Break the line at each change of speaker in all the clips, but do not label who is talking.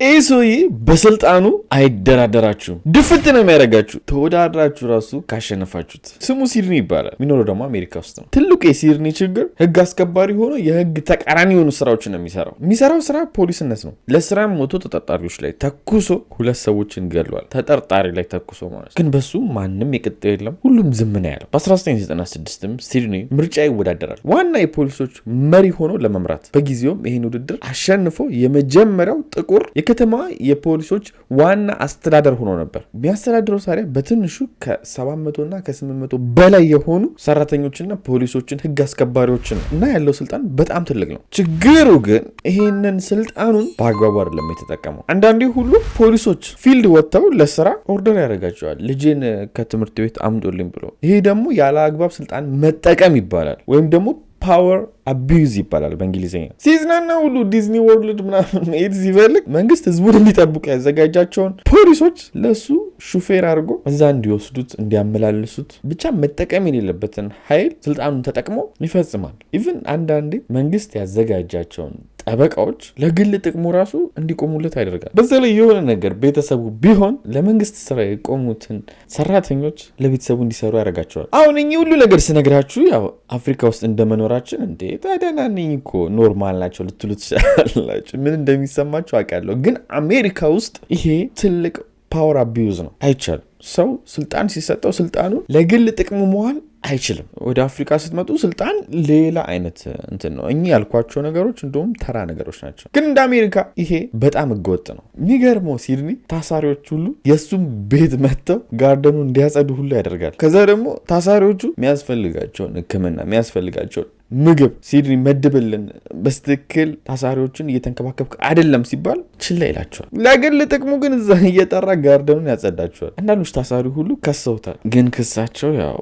ኤሶይ በስልጣኑ አይደራደራችሁም። ድፍት ነው የሚያደርጋችሁ። ተወዳድራችሁ ራሱ ካሸነፋችሁት። ስሙ ሲድኒ ይባላል። የሚኖረው ደግሞ አሜሪካ ውስጥ ነው። ትልቁ የሲድኒ ችግር ህግ አስከባሪ ሆኖ የህግ ተቃራኒ የሆኑ ስራዎችን ነው የሚሰራው ስራ ፖሊስነት ነው። ለስራም ሞቶ ተጠርጣሪዎች ላይ ተኩሶ 2 ሰዎችን ገድሏል። ተጠርጣሪ ላይ ተኩሶ ማለት ግን በሱ ማንም የቅጠው የለም። ሁሉም ዝም ነው ያለው። በ1996ም ሲድኒ ምርጫ ይወዳደራል ዋና የፖሊሶች መሪ ሆኖ ለመምራት። በጊዜውም ይህን ውድድር አሸንፎ የመጀመሪያው ጥቁር የከተማ የፖሊሶች ዋና አስተዳደር ሆኖ ነበር። የሚያስተዳድረው ታዲያ በትንሹ ከ700 እና ከ800 በላይ የሆኑ ሰራተኞችና ፖሊሶችን ህግ አስከባሪዎችን እና ያለው ስልጣን በጣም ትልቅ ነው። ችግሩ ግን ይሄንን ስልጣኑን በአግባቡ አይደለም የተጠቀመው። አንዳንዴ ሁሉ ፖሊሶች ፊልድ ወጥተው ለስራ ኦርደር ያደርጋቸዋል፣ ልጄን ከትምህርት ቤት አምጦልኝ ብሎ። ይሄ ደግሞ ያለ አግባብ ስልጣን መጠቀም ይባላል፣ ወይም ደግሞ ፓወር አቢዩዝ ይባላል በእንግሊዝኛ። ሲዝናና ሁሉ ዲዝኒ ወርልድ ምናምን መሄድ ሲፈልግ መንግስት ህዝቡን እንዲጠብቁ ያዘጋጃቸውን ፖሊሶች ለሱ ሹፌር አድርጎ እዛ እንዲወስዱት እንዲያመላልሱት፣ ብቻ መጠቀም የሌለበትን ኃይል ስልጣኑን ተጠቅሞ ይፈጽማል። ኢቭን አንዳንዴ መንግስት ያዘጋጃቸውን ጠበቃዎች ለግል ጥቅሙ ራሱ እንዲቆሙለት ያደርጋል። በዛ ላይ የሆነ ነገር ቤተሰቡ ቢሆን ለመንግስት ስራ የቆሙትን ሰራተኞች ለቤተሰቡ እንዲሰሩ ያደርጋቸዋል። አሁን እኚህ ሁሉ ነገር ስነግራችሁ ያው አፍሪካ ውስጥ እንደመኖራችን እንዴ ታዲያናንኝ እኮ ኖርማል ናቸው ልትሉ ትችላላችሁ። ምን እንደሚሰማችሁ አውቃለሁ። ግን አሜሪካ ውስጥ ይሄ ትልቅ ፓወር አቢዩዝ ነው። አይቻልም። ሰው ስልጣን ሲሰጠው ስልጣኑን ለግል ጥቅሙ መዋል አይችልም። ወደ አፍሪካ ስትመጡ ስልጣን ሌላ አይነት እንትን ነው። እኚህ ያልኳቸው ነገሮች እንደውም ተራ ነገሮች ናቸው። ግን እንደ አሜሪካ ይሄ በጣም ህገወጥ ነው። የሚገርመው ሲድኒ ታሳሪዎች ሁሉ የእሱም ቤት መጥተው ጋርደኑ እንዲያጸዱ ሁሉ ያደርጋል። ከዛ ደግሞ ታሳሪዎቹ የሚያስፈልጋቸውን ሕክምና የሚያስፈልጋቸውን ምግብ ሲድኒ መድብልን በስትክክል ታሳሪዎችን እየተንከባከብክ አይደለም ሲባል ችላ ይላቸዋል። ለግል ጥቅሙ ግን እዛ እየጠራ ጋርደኑን ያጸዳቸዋል። አንዳንዶች ታሳሪ ሁሉ ከሰውታል። ግን ክሳቸው ያው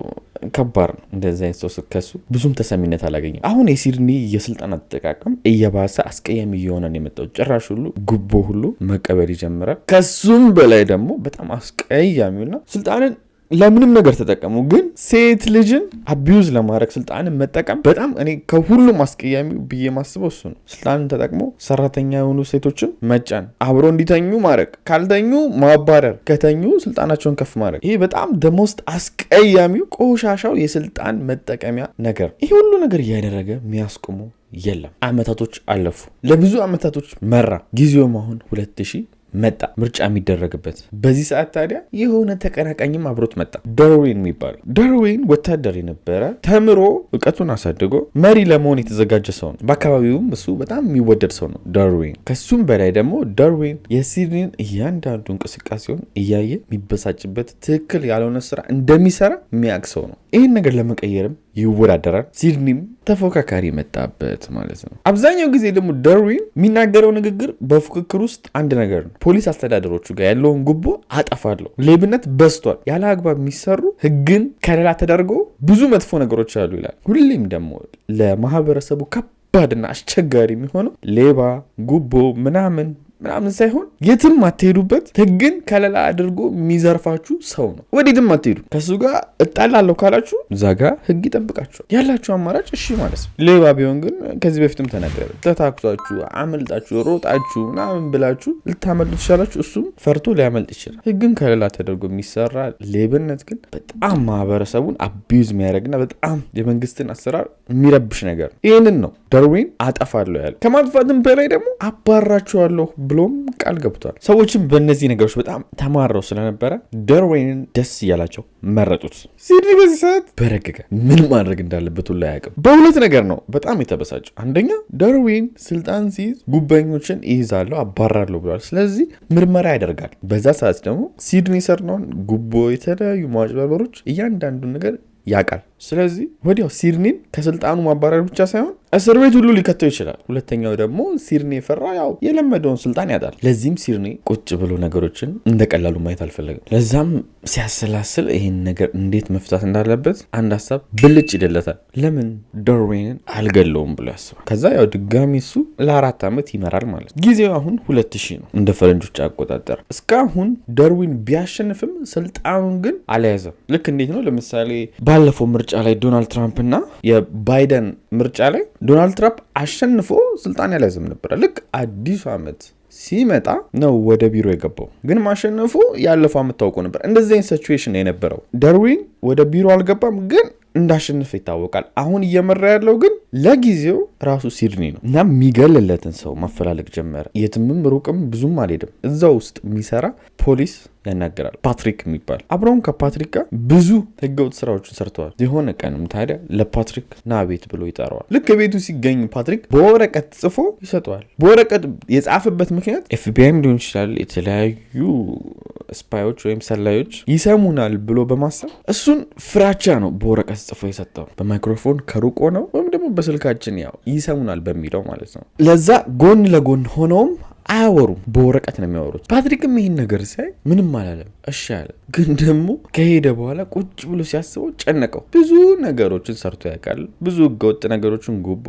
ከባድ ነው። እንደዚህ አይነት ሰው ስከሱ ብዙም ተሰሚነት አላገኘም። አሁን የሲድኒ የስልጣን አጠቃቀም እየባሰ አስቀያሚ እየሆነ ነው የመጣው። ጭራሽ ሁሉ ጉቦ ሁሉ መቀበል ይጀምራል። ከሱም በላይ ደግሞ በጣም አስቀያሚውና ስልጣንን ለምንም ነገር ተጠቀሙ። ግን ሴት ልጅን አቢዩዝ ለማድረግ ስልጣንን መጠቀም በጣም እኔ ከሁሉም አስቀያሚው ብዬ ማስበው እሱ ነው። ስልጣንን ተጠቅሞ ሰራተኛ የሆኑ ሴቶችን መጫን፣ አብሮ እንዲተኙ ማድረግ፣ ካልተኙ ማባረር፣ ከተኙ ስልጣናቸውን ከፍ ማድረግ። ይሄ በጣም ደሞስት አስቀያሚው ቆሻሻው የስልጣን መጠቀሚያ ነገር። ይሄ ሁሉ ነገር እያደረገ የሚያስቆሙ የለም። አመታቶች አለፉ። ለብዙ አመታቶች መራ። ጊዜውም አሁን 2000 መጣ፣ ምርጫ የሚደረግበት። በዚህ ሰዓት ታዲያ የሆነ ተቀናቃኝም አብሮት መጣ። ዳርዊን የሚባል ዳርዊን ወታደር የነበረ ተምሮ እውቀቱን አሳድጎ መሪ ለመሆን የተዘጋጀ ሰው ነው። በአካባቢውም እሱ በጣም የሚወደድ ሰው ነው ዳርዊን። ከሱም በላይ ደግሞ ዳርዊን የሲድኒን እያንዳንዱ እንቅስቃሴውን እያየ የሚበሳጭበት፣ ትክክል ያልሆነ ስራ እንደሚሰራ የሚያውቅ ሰው ነው። ይህን ነገር ለመቀየርም ይወዳደራል። ሲድኒም ተፎካካሪ መጣበት ማለት ነው። አብዛኛው ጊዜ ደግሞ ዳርዊን የሚናገረው ንግግር በፉክክር ውስጥ አንድ ነገር ነው። ፖሊስ አስተዳደሮቹ ጋር ያለውን ጉቦ አጠፋለሁ፣ ሌብነት በዝቷል፣ ያለ አግባብ የሚሰሩ ህግን ከለላ ተደርጎ ብዙ መጥፎ ነገሮች አሉ ይላል። ሁሌም ደግሞ ለማህበረሰቡ ከባድና አስቸጋሪ የሚሆነው ሌባ፣ ጉቦ ምናምን ሳይሆን የትም አትሄዱበት ህግን ከለላ አድርጎ የሚዘርፋችሁ ሰው ነው። ወዴትም አትሄዱ። ከሱ ጋር እጣላለሁ ካላችሁ እዛ ጋ ህግ ይጠብቃችኋል። ያላችሁ አማራጭ እሺ ማለት ነው። ሌባ ቢሆን ግን ከዚህ በፊትም ተናገረ፣ ተታክቷችሁ አመልጣችሁ ሮጣችሁ ምናምን ብላችሁ ልታመልጡ ትችላላችሁ። እሱም ፈርቶ ሊያመልጥ ይችላል። ህግን ከለላ ተደርጎ የሚሰራ ሌብነት ግን በጣም ማህበረሰቡን አቢዩዝ የሚያደርግና በጣም የመንግስትን አሰራር የሚረብሽ ነገር ነው። ይህንን ነው ዳርዊን አጠፋለሁ ያለ። ከማጥፋትም በላይ ደግሞ አባራችኋለሁ ብሎም ቃል ገብቷል። ሰዎችም በእነዚህ ነገሮች በጣም ተማረው ስለነበረ ዳርዊንን ደስ እያላቸው መረጡት። ሲድኒ በዚህ ሰዓት በረገገ። ምን ማድረግ እንዳለበት ሁሉ አያውቅም። በሁለት ነገር ነው በጣም የተበሳጨው። አንደኛ ዳርዊን ስልጣን ሲይዝ ጉበኞችን ይይዛለሁ አባራለሁ ብሏል። ስለዚህ ምርመራ ያደርጋል። በዛ ሰዓት ደግሞ ሲድኒ ሰርነውን ጉቦ፣ የተለያዩ ማጭበርበሮች እያንዳንዱን ነገር ያውቃል። ስለዚህ ወዲያው ሲድኒን ከስልጣኑ ማባረር ብቻ ሳይሆን እስር ቤት ሁሉ ሊከተው ይችላል። ሁለተኛው ደግሞ ሲድኒ የፈራ ያው የለመደውን ስልጣን ያጣል። ለዚህም ሲድኒ ቁጭ ብሎ ነገሮችን እንደቀላሉ ማየት አልፈለግም። ለዛም ሲያሰላስል ይህን ነገር እንዴት መፍታት እንዳለበት አንድ ሀሳብ ብልጭ ይደለታል። ለምን ዳርዊንን አልገለውም ብሎ ያስባል። ከዛ ያው ድጋሚ እሱ ለ4 ዓመት ይመራል ማለት ነው። ጊዜው አሁን 2000 ነው እንደ ፈረንጆች አቆጣጠር። እስካሁን ዳርዊን ቢያሸንፍም ስልጣኑን ግን አልያዘም። ልክ እንዴት ነው? ለምሳሌ ባለፈው ምርጫ ላይ ዶናልድ ትራምፕ እና የባይደን ምርጫ ላይ ዶናልድ ትራምፕ አሸንፎ ስልጣን ያልያዘም ነበር። ልክ አዲሱ ዓመት ሲመጣ ነው ወደ ቢሮ የገባው። ግን ማሸነፉ ያለፈው የምታውቁ ነበር። እንደዚህ አይነት ሲቹዌሽን የነበረው ደርዊን ወደ ቢሮ አልገባም፣ ግን እንዳሸነፈ ይታወቃል። አሁን እየመራ ያለው ግን ለጊዜው ራሱ ሲድኒ ነው እና የሚገልለትን ሰው ማፈላለግ ጀመረ። የትምም ሩቅም ብዙም አልሄድም። እዛ ውስጥ የሚሰራ ፖሊስ ያናገራል፣ ፓትሪክ የሚባል። አብረውን ከፓትሪክ ጋር ብዙ ህገወጥ ስራዎችን ሰርተዋል። የሆነ ቀንም ታዲያ ለፓትሪክ ና ቤት ብሎ ይጠራዋል። ልክ ቤቱ ሲገኝ ፓትሪክ በወረቀት ጽፎ ይሰጠዋል። በወረቀት የጻፈበት ምክንያት ኤፍቢአይም ሊሆን ይችላል፣ የተለያዩ ስፓዮች ወይም ሰላዮች ይሰሙናል ብሎ በማሰብ እሱን ፍራቻ ነው በወረቀት ጽፎ የሰጠው። በማይክሮፎን ከሩቅ ነው ወይም ደግሞ በስልካችን ያው ይሰሙናል በሚለው ማለት ነው። ለዛ ጎን ለጎን ሆነውም አያወሩም፣ በወረቀት ነው የሚያወሩት። ፓትሪክም ይህን ነገር ሲያይ ምንም አላለም፣ እሺ አለ። ግን ደግሞ ከሄደ በኋላ ቁጭ ብሎ ሲያስበው ጨነቀው። ብዙ ነገሮችን ሰርቶ ያውቃል፣ ብዙ ህገወጥ ነገሮችን ጉቦ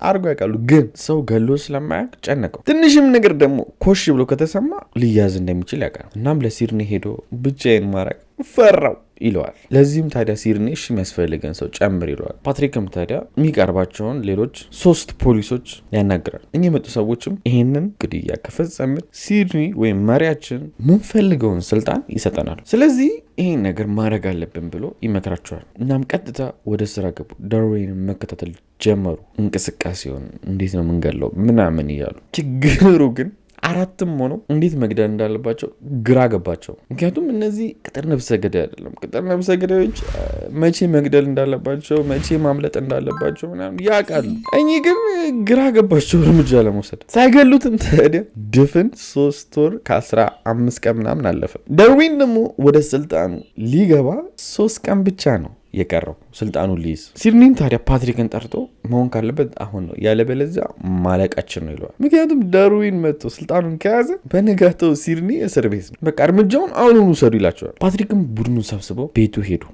አርጎ ያውቃሉ። ግን ሰው ገሎ ስለማያውቅ ጨነቀው። ትንሽም ነገር ደግሞ ኮሽ ብሎ ከተሰማ ሊያዝ እንደሚችል ያውቃል። እናም ለሲድኒ ሄዶ ብቻዬን ማድረግ ፈራው ይለዋል። ለዚህም ታዲያ ሲድኒ እሺ የሚያስፈልገን ሰው ጨምር ይለዋል። ፓትሪክም ታዲያ የሚቀርባቸውን ሌሎች 3 ፖሊሶች ያናግራል። እኚህ የመጡ ሰዎችም ይሄንን ግድያ ከፈጸምን ሲድኒ ወይም መሪያችን ምንፈልገውን ስልጣን ይሰጠናል፣ ስለዚህ ይሄን ነገር ማድረግ አለብን ብሎ ይመክራቸዋል። እናም ቀጥታ ወደ ስራ ገቡ። ዳርዊንን መከታተል ጀመሩ። እንቅስቃሴውን እንዴት ነው ምንገለው ምናምን እያሉ። ችግሩ ግን 4 ሆነው እንዴት መግደል እንዳለባቸው ግራ ገባቸው። ምክንያቱም እነዚህ ቅጥር ነብሰ ገዳይ አይደለም። ቅጥር ነብሰ ገዳዮች መቼ መግደል እንዳለባቸው፣ መቼ ማምለጥ እንዳለባቸው ምናምን ያውቃሉ። እኚህ ግን ግራ ገባቸው እርምጃ ለመውሰድ። ሳይገሉትም ታዲያ ድፍን 3 ወር ከ15 ቀን ምናምን አለፈ። ዳርዊን ደግሞ ወደ ስልጣኑ ሊገባ 3 ቀን ብቻ ነው የቀረው ስልጣኑን ሊይዝ። ሲድኒን ታዲያ ፓትሪክን ጠርቶ መሆን ካለበት አሁን ነው፣ ያለበለዚያ ማለቃችን ነው ይለዋል። ምክንያቱም ዳርዊን መጥቶ ስልጣኑን ከያዘ በነጋታው ሲድኒ እስር ቤት ነው፣ በቃ እርምጃውን አሁኑኑ ውሰዱ ይላቸዋል። ፓትሪክም ቡድኑን ሰብስበው ቤቱ ሄዱ።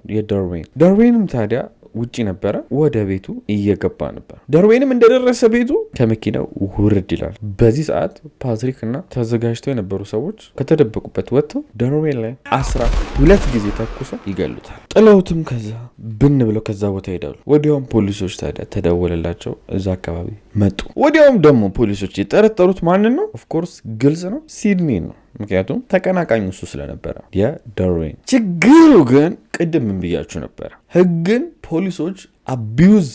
ዳርዊንም ታዲያ ውጪ ነበረ፣ ወደ ቤቱ እየገባ ነበር። ዳርዊንም እንደደረሰ ቤቱ ከመኪናው ውርድ ይላል። በዚህ ሰዓት ፓትሪክ እና ተዘጋጅተው የነበሩ ሰዎች ከተደበቁበት ወጥተው ዳርዊን ላይ 12 ጊዜ ተኩሰው ይገሉታል። ጥለውትም ከዛ ብን ብለው ከዛ ቦታ ይሄዳሉ። ወዲያውም ፖሊሶች ታዲያ ተደወለላቸው፣ እዛ አካባቢ መጡ። ወዲያውም ደግሞ ፖሊሶች የጠረጠሩት ማንን ነው? ኦፍኮርስ ግልጽ ነው፣ ሲድኒ ነው። ምክንያቱም ተቀናቃኝ እሱ ስለነበረ የዳርዊን። ችግሩ ግን ቅድም ምን ብያችሁ ነበረ፣ ህግን ፖሊሶች አቢዩዝ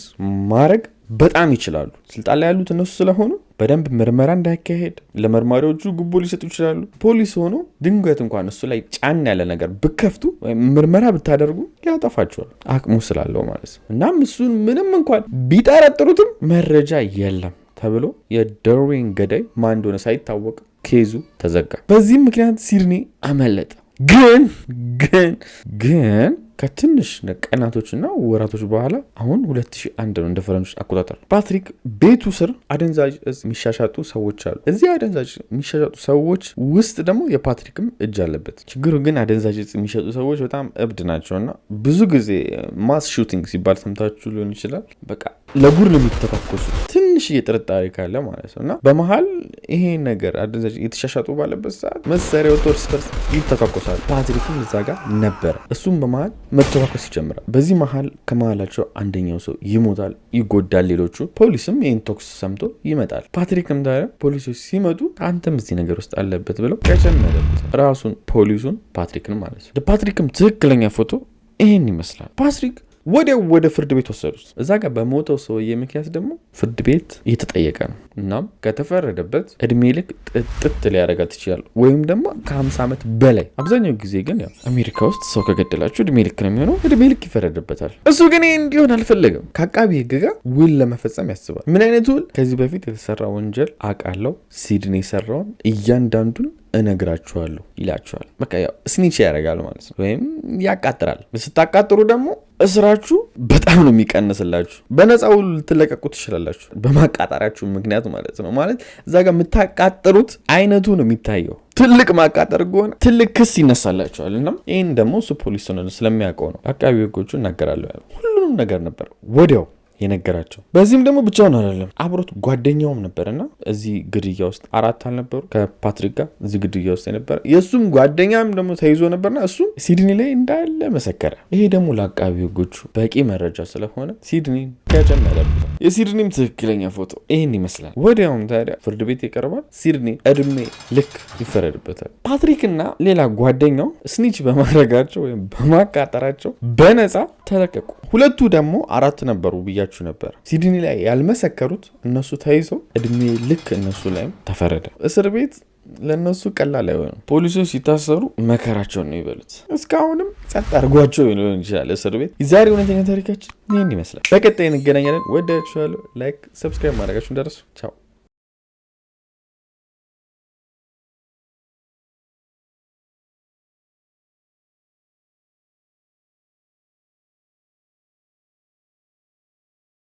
ማድረግ በጣም ይችላሉ። ስልጣን ላይ ያሉት እነሱ ስለሆኑ በደንብ ምርመራ እንዳይካሄድ ለመርማሪዎቹ ጉቦ ሊሰጡ ይችላሉ። ፖሊስ ሆኖ ድንገት እንኳን እሱ ላይ ጫን ያለ ነገር ብከፍቱ ወይም ምርመራ ብታደርጉ ያጠፋቸዋል፣ አቅሙ ስላለው ማለት ነው። እናም እሱን ምንም እንኳን ቢጠረጥሩትም መረጃ የለም ተብሎ የዳርዊን ገዳይ ማን እንደሆነ ሳይታወቅ ኬዙ ተዘጋ። በዚህም ምክንያት ሲድኒ አመለጠ። ግን ከትንሽ ቀናቶችና ወራቶች በኋላ አሁን 2001 ነው እንደ ፈረንጆች አቆጣጠር፣ ፓትሪክ ቤቱ ስር አደንዛዥ እጽ የሚሻሻጡ ሰዎች አሉ። እዚህ አደንዛዥ የሚሻሻጡ ሰዎች ውስጥ ደግሞ የፓትሪክም እጅ አለበት። ችግሩ ግን አደንዛዥ እጽ የሚሸጡ ሰዎች በጣም እብድ ናቸውና ብዙ ጊዜ ማስ ሹቲንግ ሲባል ሰምታችሁ ሊሆን ይችላል። በቃ ለጉር ነው የሚተታኮሱ፣ ትንሽ ጥርጣሬ ካለ ማለት ነው። እና በመሀል ይሄ ነገር አደንዛዥ የተሻሻጡ ባለበት ሰዓት መሳሪያው እርስ በርስ ይተታኮሳል። ፓትሪክም እዛ ጋር ነበረ። እሱም በመሀል መተዋኮስ ይጀምራል። በዚህ መሀል ከመሀላቸው አንደኛው ሰው ይሞታል፣ ይጎዳል። ሌሎቹ ፖሊስም ይህን ቶክስ ሰምቶ ይመጣል። ፓትሪክም ታዲያ ፖሊሶች ሲመጡ አንተም እዚህ ነገር ውስጥ አለበት ብለው ያጨመረበት ራሱን ፖሊሱን ፓትሪክን ማለት ነው። ፓትሪክም ትክክለኛ ፎቶ ይህን ይመስላል። ፓትሪክ ወዲያው ወደ ፍርድ ቤት ወሰዱት። እዛ ጋር በሞተው ሰውዬ ምክንያት ደግሞ ፍርድ ቤት እየተጠየቀ ነው። እናም ከተፈረደበት እድሜ ልክ ጥጥት ሊያደርጋት ይችላል፣ ወይም ደግሞ ከ50 ዓመት በላይ። አብዛኛው ጊዜ ግን ያው አሜሪካ ውስጥ ሰው ከገደላችሁ እድሜ ልክ ነው የሚሆነው፣ እድሜ ልክ ይፈረድበታል። እሱ ግን ይህ እንዲሆን አልፈለገም። ከአቃቢ ሕግ ጋር ውል ለመፈጸም ያስባል። ምን አይነት ውል? ከዚህ በፊት የተሰራ ወንጀል አውቃለሁ፣ ሲድኒ የሰራውን እያንዳንዱን እነግራችኋለሁ ይላችኋል። በቃ ያው ስኒች ያደርጋል ማለት ነው፣ ወይም ያቃጥራል። ስታቃጥሩ ደግሞ እስራችሁ በጣም ነው የሚቀንስላችሁ። በነፃ ውል ልትለቀቁ ትችላላችሁ፣ በማቃጠራችሁ ምክንያት ማለት ነው። ማለት እዛ ጋር የምታቃጥሩት አይነቱ ነው የሚታየው። ትልቅ ማቃጠር ከሆነ ትልቅ ክስ ይነሳላችኋል። እና ይህን ደግሞ እሱ ፖሊስ ነው ስለሚያውቀው ነው አቃቢ ሕጎቹ እናገራለሁ ያለው። ሁሉንም ነገር ነበር ወዲያው የነገራቸው። በዚህም ደግሞ ብቻውን አይደለም አብሮት ጓደኛውም ነበርና እዚህ ግድያ ውስጥ 4 አልነበሩ ከፓትሪክ ጋር እዚህ ግድያ ውስጥ የነበረ የእሱም ጓደኛም ደግሞ ተይዞ ነበርና እሱም ሲድኒ ላይ እንዳለ መሰከረ። ይሄ ደግሞ ለአቃቢ ህጎቹ በቂ መረጃ ስለሆነ ሲድኒን ከጀም ያደርጉታል። የሲድኒም ትክክለኛ ፎቶ ይህን ይመስላል። ወዲያውም ታዲያ ፍርድ ቤት ይቀርባል። ሲድኒ እድሜ ልክ ይፈረድበታል። ፓትሪክና ሌላ ጓደኛው ስኒች በማድረጋቸው ወይም በማቃጠራቸው በነፃ ተለቀቁ። ሁለቱ ደግሞ 4 ነበሩ ብያችሁ ነበር። ሲድኒ ላይ ያልመሰከሩት እነሱ ተይዘው እድሜ ልክ እነሱ ላይም ተፈረደ። እስር ቤት ለነሱ ቀላል አይሆንም። ፖሊሶች ሲታሰሩ መከራቸውን ነው ይበሉት። እስካሁንም ጸጥ አድርጓቸው ሊሆን ይችላል እስር ቤት። የዛሬ እውነተኛ ታሪካችን ይህን ይመስላል። በቀጣይ እንገናኛለን። ወዳችኋለሁ። ላይክ፣ ሰብስክራይብ ማድረጋችሁን ደረሱ። ቻው